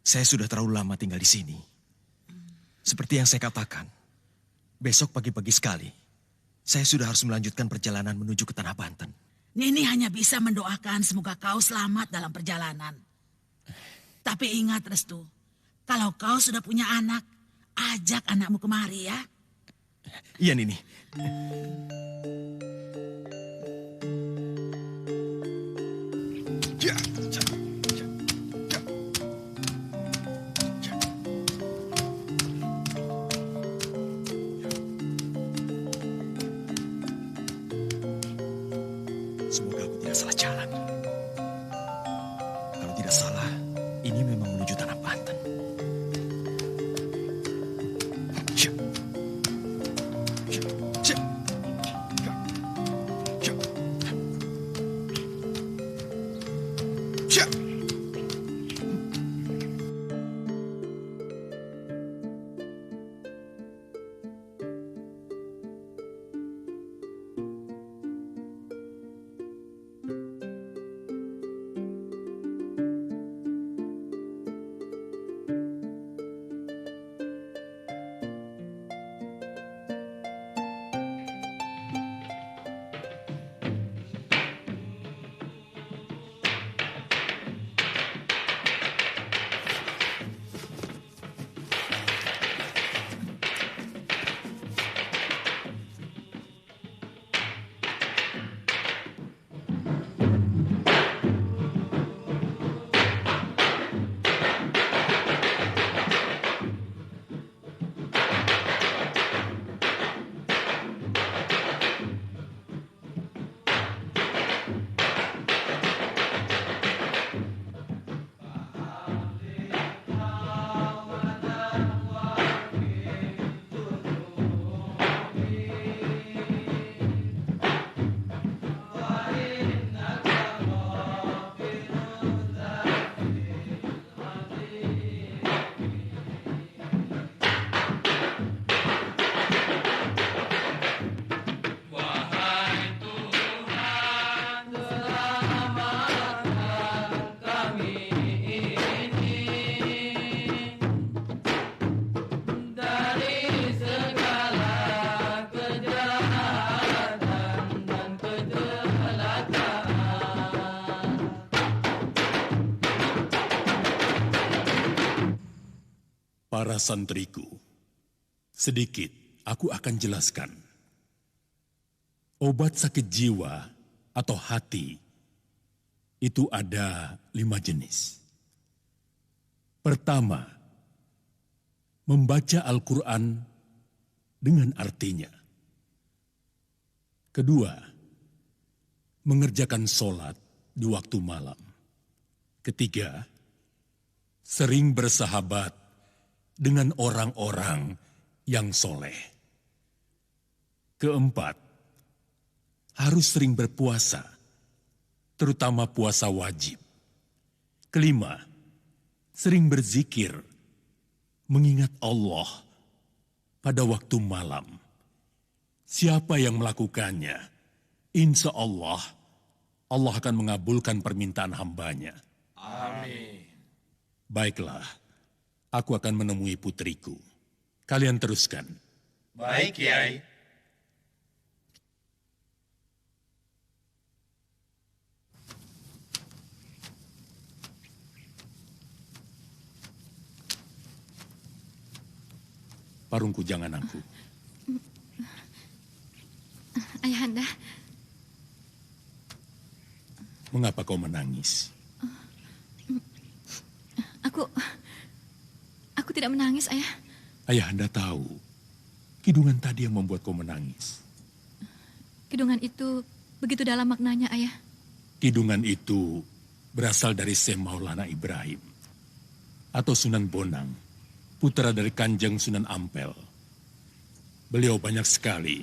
Saya sudah terlalu lama tinggal di sini. Seperti yang saya katakan, besok pagi-pagi sekali, saya sudah harus melanjutkan perjalanan menuju ke Tanah Banten. Nini hanya bisa mendoakan semoga kau selamat dalam perjalanan. Tapi ingat Restu, kalau kau sudah punya anak, ajak anakmu kemari ya. Iya Nini. Semoga aku tidak salah jalan. Kalau tidak salah, ini memang menuju Tanah Banten. Para santriku, sedikit aku akan jelaskan. Obat sakit jiwa atau hati itu ada 5 jenis. Pertama, membaca Al-Quran dengan artinya. Kedua, mengerjakan sholat di waktu malam. Ketiga, sering bersahabat dengan orang-orang yang soleh. Keempat, harus sering berpuasa, terutama puasa wajib. Kelima, sering berzikir, mengingat Allah pada waktu malam. Siapa yang melakukannya, insya Allah, Allah akan mengabulkan permintaan hambanya. Amin. Baiklah, aku akan menemui putriku. Kalian teruskan. Baik, Kiai. Parungku jangan aku. Ayahanda. Mengapa kau menangis? Aku tidak menangis, Ayah. Ayahanda tahu, kidungan tadi yang membuat kau menangis. Kidungan itu begitu dalam maknanya, Ayah. Kidungan itu berasal dari Syekh Maulana Ibrahim atau Sunan Bonang, putra dari Kanjeng Sunan Ampel. Beliau banyak sekali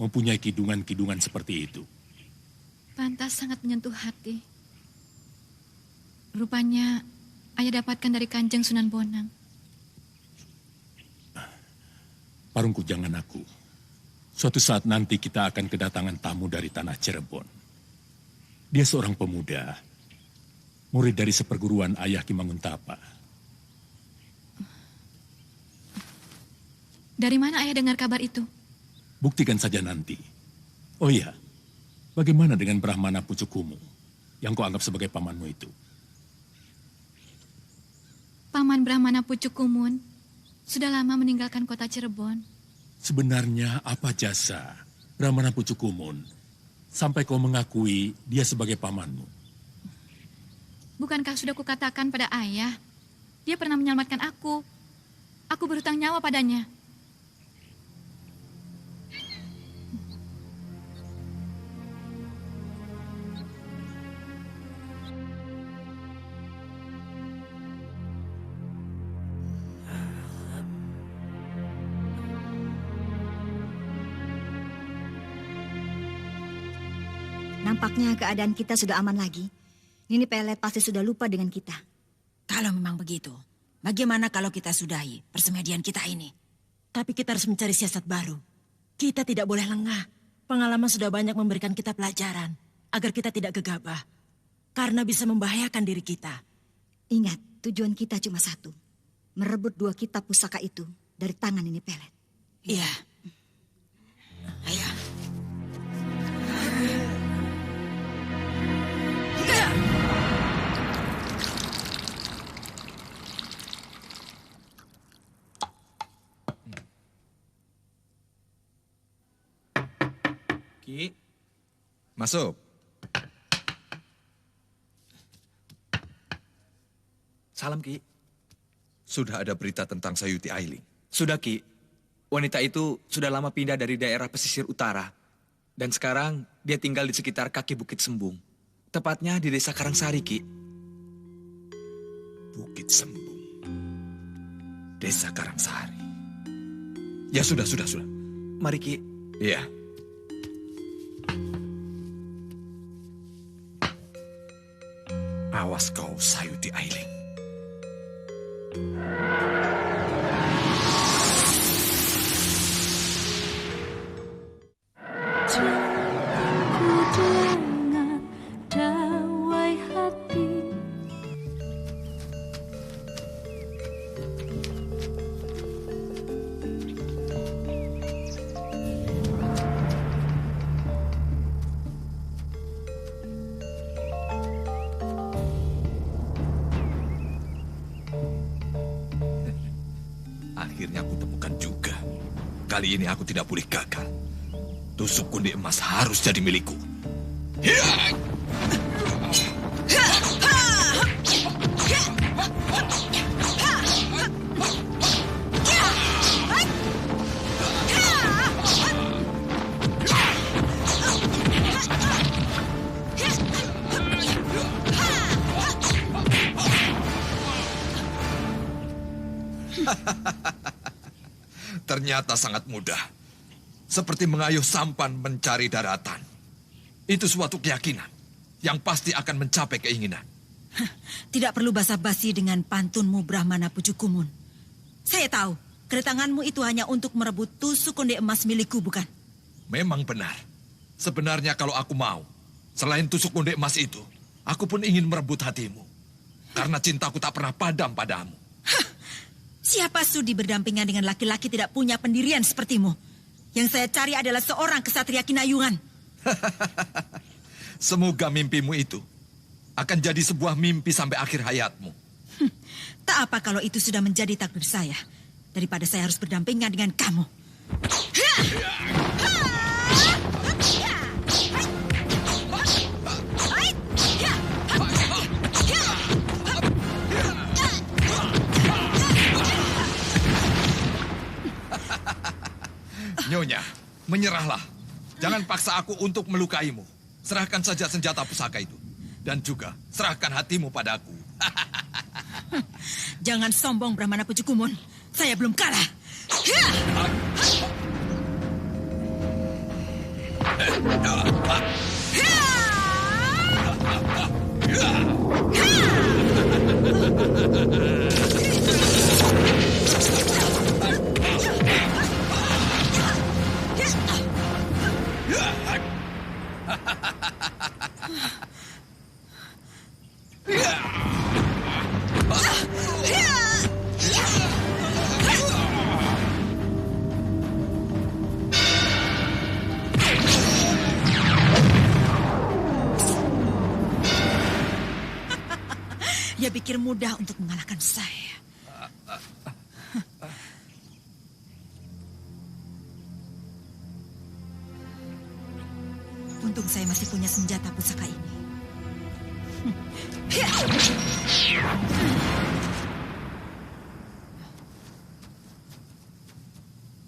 mempunyai kidungan-kidungan seperti itu. Pantas sangat menyentuh hati. Rupanya Ayah dapatkan dari Kanjeng Sunan Bonang. Parungku jangan aku. Suatu saat nanti kita akan kedatangan tamu dari tanah Cirebon. Dia seorang pemuda, murid dari seperguruan ayah Ki Manguntapa. Dari mana ayah dengar kabar itu? Buktikan saja nanti. Oh iya, bagaimana dengan Brahmana Pucukumu yang kau anggap sebagai pamanmu itu? Paman Brahmana Pucukumun sudah lama meninggalkan kota Cirebon. Sebenarnya apa jasa Brahmana Pucukumun sampai kau mengakui dia sebagai pamanmu? Bukankah sudah kukatakan pada ayah, dia pernah menyelamatkan aku. Aku berhutang nyawa padanya. Nampaknya keadaan kita sudah aman lagi. Nini Pelet pasti sudah lupa dengan kita. Kalau memang begitu, bagaimana kalau kita sudahi persemedian kita ini? Tapi kita harus mencari siasat baru. Kita tidak boleh lengah. Pengalaman sudah banyak memberikan kita pelajaran agar kita tidak gegabah. Karena bisa membahayakan diri kita. Ingat, tujuan kita cuma satu. Merebut 2 kitab pusaka itu dari tangan Nini Pelet. Iya. Ayo. Ki, masuk. Salam, Ki. Sudah ada berita tentang Sayuti Ailing. Sudah, Ki. Wanita itu sudah lama pindah dari daerah pesisir utara. Dan sekarang dia tinggal di sekitar kaki Bukit Sembung. Tepatnya di desa Karangsari, Ki. Bukit Sembung. Desa Karangsari. Ya sudah. Mari, Ki. Iya. Awas kau, Sayuti Ailing. Akhirnya aku temukan juga. Kali ini aku tidak boleh gagal. Tusuk kundi emas harus jadi milikku. Hiya! Ternyata sangat mudah. Seperti mengayuh sampan mencari daratan. Itu suatu keyakinan yang pasti akan mencapai keinginan. Tidak perlu basa-basi dengan pantunmu Brahmana Pucukumun. Saya tahu, kedatanganmu itu hanya untuk merebut tusuk konde emas milikku, bukan? Memang benar. Sebenarnya kalau aku mau, selain tusuk konde emas itu, aku pun ingin merebut hatimu. Karena cintaku tak pernah padam padamu. Siapa sudi berdampingan dengan laki-laki tidak punya pendirian sepertimu? Yang saya cari adalah seorang kesatria kinayungan. Semoga mimpimu itu akan jadi sebuah mimpi sampai akhir hayatmu. Tak apa kalau itu sudah menjadi takdir saya. Daripada saya harus berdampingan dengan kamu. Nyonya, menyerahlah. Jangan paksa aku untuk melukaimu. Serahkan saja senjata pusaka itu. Dan juga serahkan hatimu padaku. Jangan sombong Brahmana Pucukumun. Saya belum kalah. berpikir mudah untuk mengalahkan saya. Untung saya masih punya senjata pusaka ini.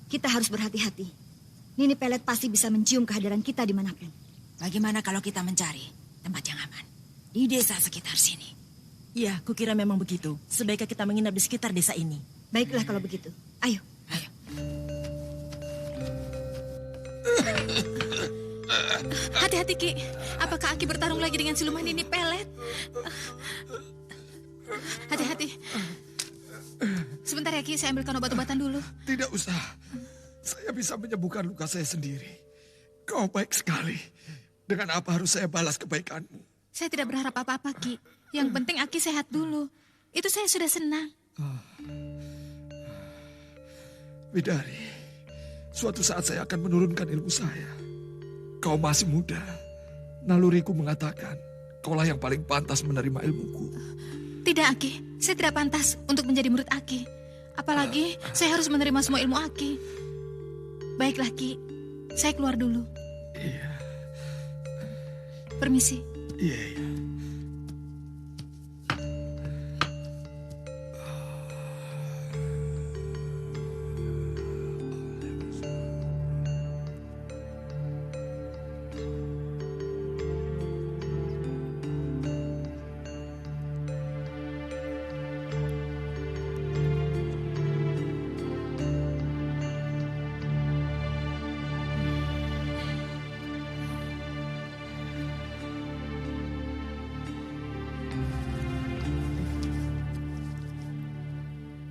Kita harus berhati-hati. Nini Pelet pasti bisa mencium kehadiran kita dimanapun. Bagaimana kalau kita mencari tempat yang aman di desa sekitar sini? Ya, kukira memang begitu. Sebaiknya kita menginap di sekitar desa ini. Baiklah kalau begitu. Ayo. Ayo. Hati-hati, Ki. Apakah Aki bertarung lagi dengan siluman Nini Pelet? Hati-hati. Sebentar ya, Ki. Saya ambilkan obat-obatan dulu. Tidak usah. Saya bisa menyembuhkan luka saya sendiri. Kau baik sekali. Dengan apa harus saya balas kebaikanmu? Saya tidak berharap apa-apa, Ki. Yang penting Aki sehat dulu. Itu saya sudah senang. Bidari, suatu saat saya akan menurunkan ilmu saya. Kau masih muda. Naluriku mengatakan, kaulah yang paling pantas menerima ilmuku. Tidak, Aki. Saya tidak pantas untuk menjadi murid Aki. Apalagi saya harus menerima semua ilmu Aki. Baiklah, Ki. Saya keluar dulu. Iya. Permisi. Iya.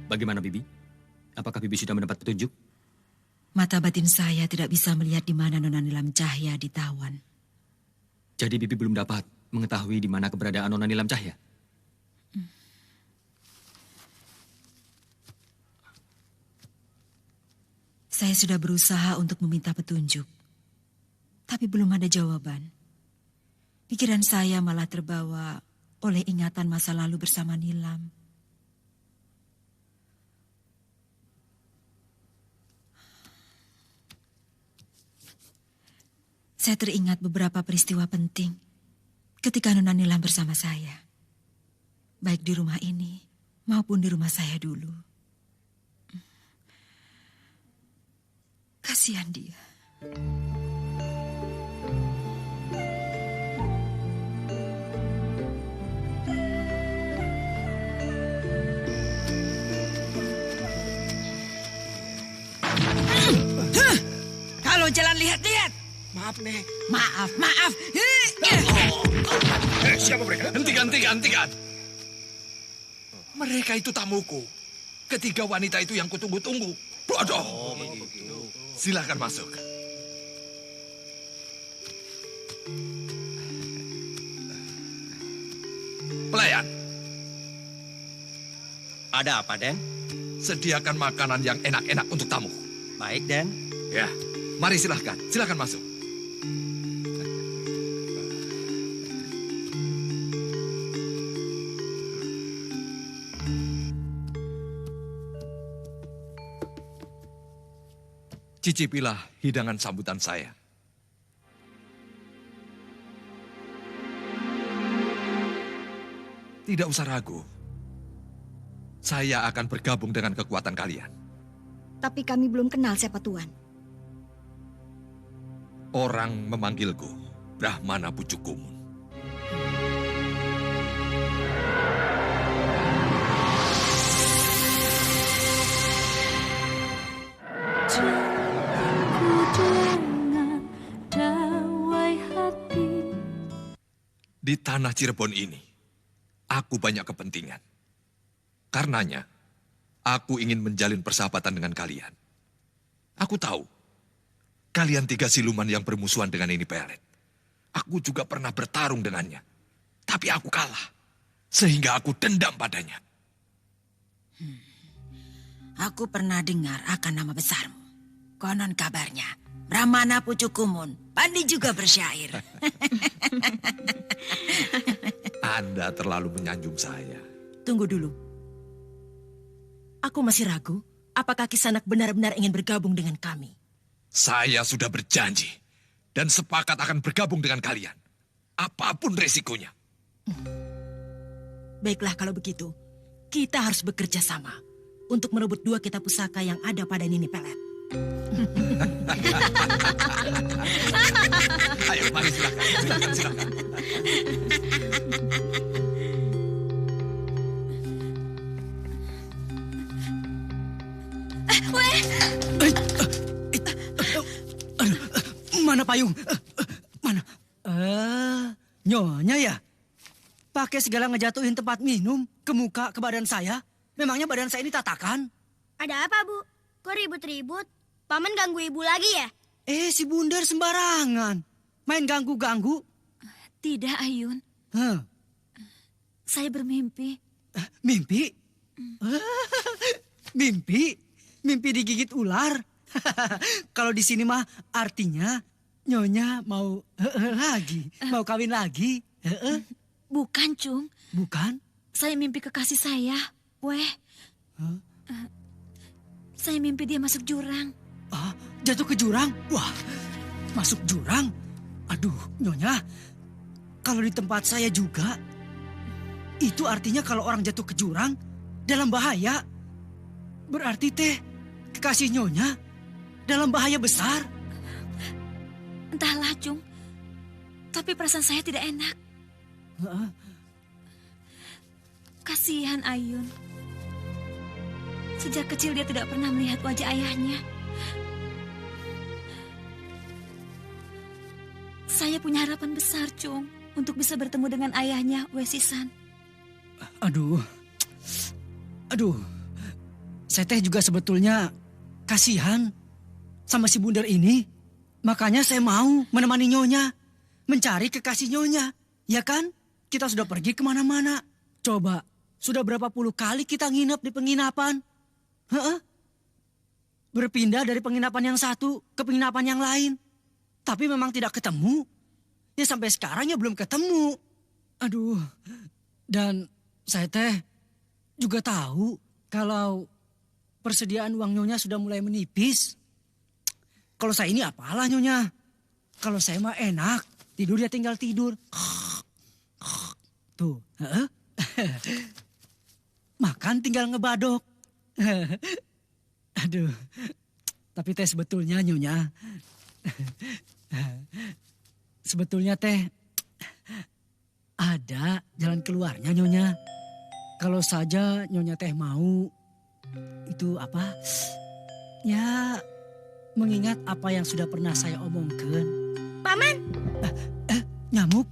Bagaimana, Bibi? Apakah Bibi sudah mendapat petunjuk? Mata batin saya tidak bisa melihat di mana Nona Nilam Cahya ditawan. Jadi Bibi belum dapat mengetahui di mana keberadaan Nona Nilam Cahya? Saya sudah berusaha untuk meminta petunjuk. Tapi belum ada jawaban. Pikiran saya malah terbawa oleh ingatan masa lalu bersama Nilam. Saya teringat beberapa peristiwa penting ketika Nona Nilam bersama saya. Baik di rumah ini maupun di rumah saya dulu. Kasihan dia. Kalau jalan lihat-lihat. Maaf, Nek. Maaf. Siapa mereka? Hentikan. Mereka itu tamuku. Ketiga wanita itu yang kutunggu-tunggu. Bodoh. Silahkan masuk. Pelayan. Ada apa, Den? Sediakan makanan yang enak-enak untuk tamu. Baik, Den. Ya, mari silahkan masuk. Cicipilah hidangan sambutan saya. Tidak usah ragu. Saya akan bergabung dengan kekuatan kalian. Tapi kami belum kenal siapa Tuan. Orang memanggilku Brahmana Pucukumun. Di tanah Cirebon ini, aku banyak kepentingan. Karenanya, aku ingin menjalin persahabatan dengan kalian. Aku tahu, kalian tiga siluman yang bermusuhan dengan Nini Pelet. Aku juga pernah bertarung dengannya. Tapi aku kalah, sehingga aku dendam padanya. Aku pernah dengar akan nama besarmu. Konon kabarnya, Brahmana Pucukumun pandai juga bersyair. Anda terlalu menyanjung saya. Tunggu dulu. Aku masih ragu, apakah Kisanak benar-benar ingin bergabung dengan kami? Saya sudah berjanji dan sepakat akan bergabung dengan kalian. Apapun resikonya. Baiklah kalau begitu, kita harus bekerja sama untuk merebut 2 kitab pusaka yang ada pada Nini Pelet. Ayo, mari silakan. Mana payung? Mana? Nyonya ya? Pakai segala ngejatuhin tempat minum ke muka, ke badan saya. Memangnya badan saya ini tatakan? Ada apa, Bu? Kok ribut-ribut? Paman ganggu ibu lagi ya? Si bundar sembarangan. Main ganggu-ganggu. Tidak, Ayun. Saya bermimpi. Mimpi? Mimpi? Mimpi digigit ular? Kalau di sini mah artinya Nyonya mau lagi, mau kawin lagi. Bukan, Cung. Bukan? Saya mimpi kekasih saya, Weh. Saya mimpi dia masuk jurang. Jatuh ke jurang? Wah, masuk jurang? Aduh, Nyonya, kalau di tempat saya juga, itu artinya kalau orang jatuh ke jurang, dalam bahaya. Berarti kekasih Nyonya dalam bahaya besar. Entahlah, Cung. Tapi perasaan saya tidak enak. Kasihan Ayun. Sejak kecil dia tidak pernah melihat wajah ayahnya. Saya punya harapan besar, Cung, untuk bisa bertemu dengan ayahnya, Wesisan. Aduh. Saya juga sebetulnya kasihan sama si bundar ini. Makanya saya mau menemani Nyonya, mencari kekasih Nyonya. Ya kan? Kita sudah pergi kemana-mana. Coba, sudah berapa puluh kali kita nginep di penginapan. Berpindah dari penginapan yang satu ke penginapan yang lain. Tapi memang tidak ketemu. Ya sampai sekarang ya belum ketemu. Aduh. Dan saya juga tahu kalau persediaan uang Nyonya sudah mulai menipis. Kalau saya ini apalah Nyonya. Kalau saya mah enak. Tidur ya tinggal tidur. Tuh. Makan tinggal ngebadok. Aduh. Tapi sebetulnya Nyonya. Sebetulnya ada jalan keluarnya Nyonya. Kalau saja Nyonya mau. Itu apa? Ya, mengingat apa yang sudah pernah saya omongkan. Paman! Nyamuk?